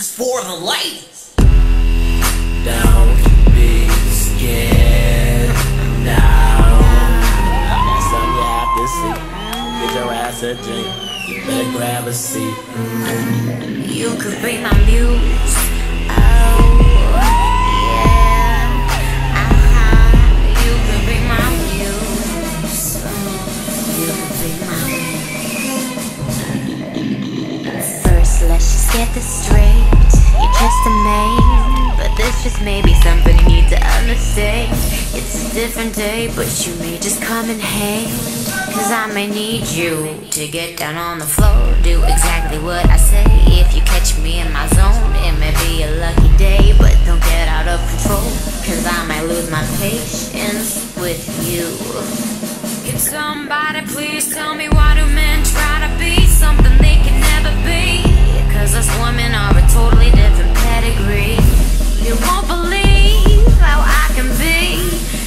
is for the ladies. Don't be scared now. That's something you have to see. Get your ass a drink. You better grab a seat. You could be my muse. Oh, yeah. You could be my muse. You could be my muse. First, let's just get this straight. You're just a man, but this just may be something you need to understand. It's a different day, but you may just come in hand. Cause I may need you to get down on the floor, do exactly what I say. If you catch me in my zone, it may be a lucky day, but don't get out of control, cause I might lose my patience with you. Can somebody please tell me why do men try to be something they can never be? Cause us women are a totally different pedigree. You won't believe how I can be,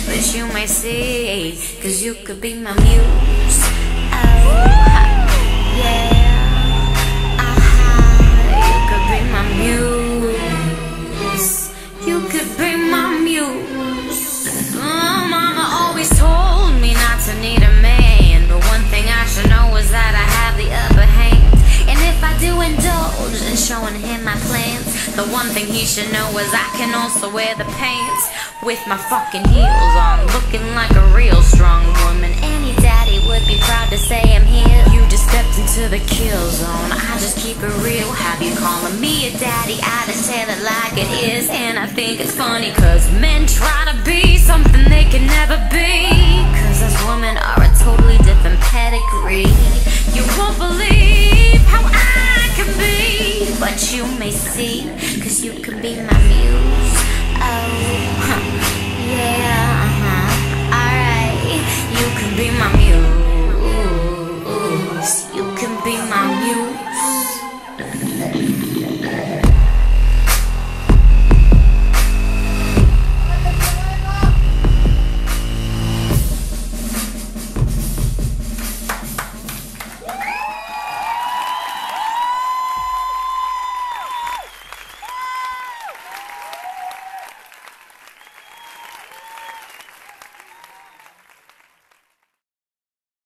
but you may see, cause you could be my muse. Oh, yeah. You could be my muse. You could be my muse. Mama always told me not to need a man, but one thing I should know is that I have the upper hand. And if I do indulge in showing him my plans, the one thing he should know is I can also wear the pants with my fucking heels on, looking like a real strong woman. Any daddy would be proud to say I'm here. You just stepped into the kill zone. I just keep it real. Have you calling me a daddy? I just tell it like it is. And I think it's funny cause men try to be something they can never be, cause us women are a totally different pedigree.